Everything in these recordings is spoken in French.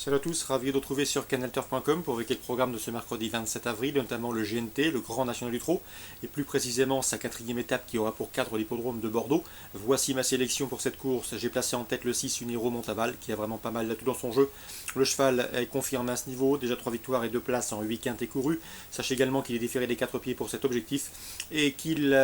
Salut à tous, ravi de vous retrouver sur canalturf.com pour évoquer le programme de ce mercredi 27 avril, notamment le GNT, le Grand National du Trot, et plus précisément sa quatrième étape qui aura pour cadre l'hippodrome de Bordeaux. Voici ma sélection pour cette course. J'ai placé en tête le 6 Uniro Montaval, qui a vraiment pas mal d'atouts dans son jeu. Le cheval est confirmé à ce niveau, déjà 3 victoires et 2 places en 8 quintés courus. Sachez également qu'il est déféré des 4 pieds pour cet objectif, et qu'il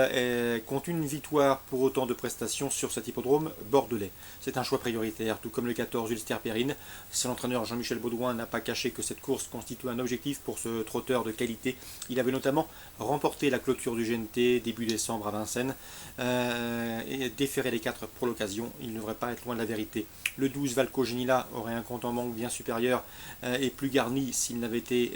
compte une victoire pour autant de prestations sur cet hippodrome bordelais. C'est un choix prioritaire, tout comme le 14 Ulster Perrine. C'est l'entraîneur Jean-Michel Baudouin n'a pas caché que cette course constitue un objectif pour ce trotteur de qualité. Il avait notamment remporté la clôture du GNT début décembre à Vincennes et déféré les 4 pour l'occasion. Il ne devrait pas être loin de la vérité. Le 12 Valco Genila aurait un compte en banque bien supérieur et plus garni s'il n'avait été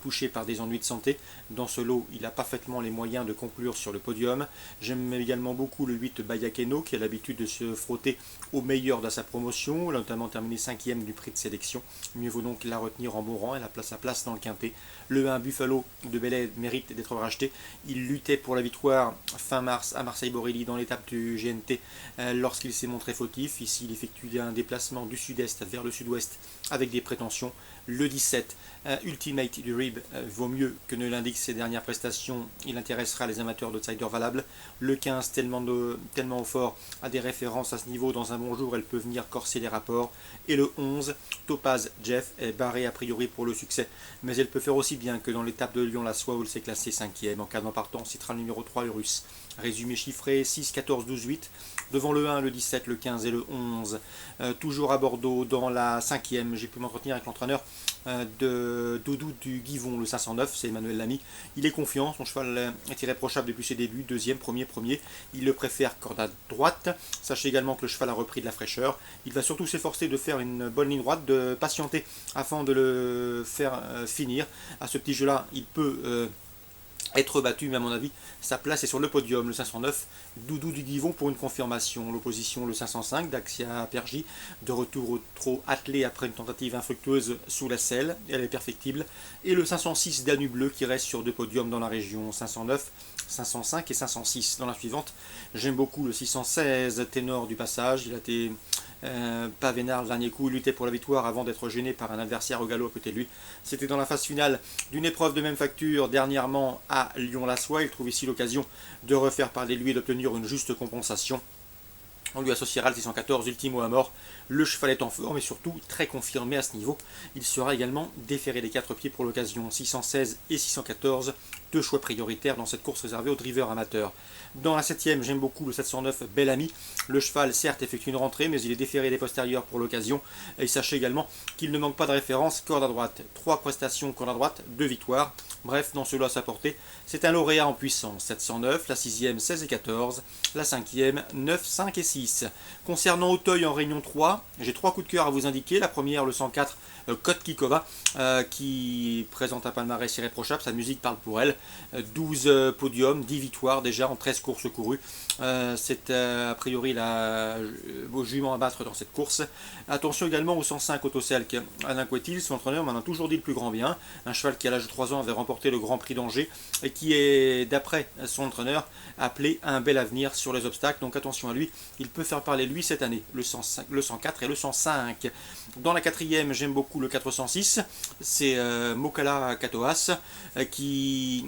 touché par des ennuis de santé. Dans ce lot, il a parfaitement les moyens de conclure sur le podium. J'aime également beaucoup le 8 Bayakeno qui a l'habitude de se frotter au meilleur de sa promotion, il a notamment terminé 5e du prix de sélection. Mieux vaut donc la retenir en bon rang, elle a sa place dans le quintet. Le 1 Buffalo de Bellay mérite d'être racheté. Il luttait pour la victoire fin mars à Marseille-Borelli dans l'étape du GNT lorsqu'il s'est montré fautif. Ici, il effectue un déplacement du sud-est vers le sud-ouest avec des prétentions. Le 17 Ultimate du Rib vaut mieux que ne l'indiquent ses dernières prestations. Il intéressera les amateurs d'outsider valables. Le 15 tellement au fort a des références à ce niveau. Dans un bon jour, elle peut venir corser les rapports. Et le 11 Topaz Jeff est barré a priori pour le succès, mais elle peut faire aussi bien que dans l'étape de Lyon-la-Soie où elle s'est classée 5e. En cas d'empartant, on citera le numéro 3 Urus. Résumé chiffré 6, 14, 12, 8. Devant le 1, le 17, le 15 et le 11. Toujours à Bordeaux, dans la 5e, j'ai pu m'entretenir avec l'entraîneur de Doudou du Guivon, le 509, c'est Emmanuel Lamy. Il est confiant, son cheval est irréprochable depuis ses débuts, deuxième, premier. Il le préfère corde à droite. Sachez également que le cheval a repris de la fraîcheur. Il va surtout s'efforcer de faire une bonne ligne droite, de patienter afin de le faire finir. À ce petit jeu-là, il peut être battu, mais à mon avis, sa place est sur le podium. Le 509, Doudou du Guivon pour une confirmation. L'opposition, le 505 d'Axia Pergy, de retour au trot attelé après une tentative infructueuse sous la selle, elle est perfectible. Et le 506 Danube Bleu qui reste sur 2 podiums dans la région. 509, 505 et 506 dans la suivante. J'aime beaucoup le 616 Ténor du Passage, il a été pas vénard le dernier coup, il luttait pour la victoire avant d'être gêné par un adversaire au galop à côté de lui. C'était dans la phase finale d'une épreuve de même facture dernièrement à Lyon-la-Soie. Il trouve ici l'occasion de refaire parler de lui et d'obtenir une juste compensation. On lui associera le 614 Ultimo à mort. Le cheval est en forme mais surtout très confirmé à ce niveau. Il sera également déféré des 4 pieds pour l'occasion. 616 et 614, 2 choix prioritaires dans cette course réservée aux drivers amateurs. Dans la 7e, j'aime beaucoup le 709 Bellamy. Le cheval, certes, effectue une rentrée, mais il est déféré des postérieurs pour l'occasion. Et sachez également qu'il ne manque pas de référence corde à droite. 3 prestations corde à droite, 2 victoires. Bref, dans ce lot à sa portée, c'est un lauréat en puissance. 709, la 6e 16 et 14, la 5e 9, 5 et 6. Concernant Auteuil en Réunion 3, j'ai 3 coups de cœur à vous indiquer. La première, le 104 Kotkikova, qui présente un palmarès irréprochable. Sa musique parle pour elle. 12 podiums, 10 victoires déjà en 13 courses courues. C'est a priori la beau jument à battre dans cette course. Attention également au 105 Autoselk. Alain Couetil, son entraîneur, m'en a toujours dit le plus grand bien. Un cheval qui à l'âge de 3 ans avait remporté le Grand Prix d'Angers et qui est, d'après son entraîneur, appelé à un bel avenir sur les obstacles. Donc attention à lui, il peut faire parler de lui cette année. Le 105, le 104 et le 105. Dans la 4e, j'aime beaucoup le 406. C'est Mokala Katoas qui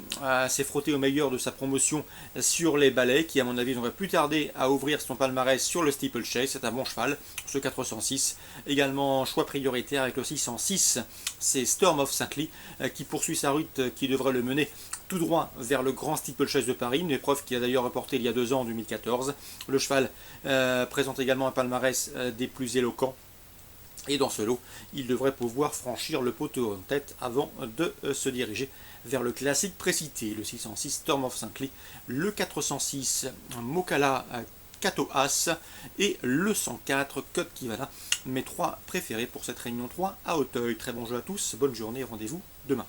s'est frotté au meilleur de sa promotion sur les balais, qui à mon avis n'aurait plus tardé à ouvrir son palmarès sur le steeplechase. C'est un bon cheval, ce 406. Également choix prioritaire avec le 606, c'est Storm of Saint-Ly qui poursuit sa route qui devrait le mener tout droit vers le grand steeplechase de Paris, une épreuve qu'il a d'ailleurs reportée il y a 2 ans en 2014. Le cheval présente également un palmarès des plus éloquents. Et dans ce lot, il devrait pouvoir franchir le poteau en tête avant de se diriger vers le classique précité. Le 606 Storm of Saint-Ly, le 406 Mokala Katoas et le 104 Kotkikova. Mes 3 préférés pour cette réunion 3 à Auteuil. Très bon jeu à tous, bonne journée, rendez-vous demain.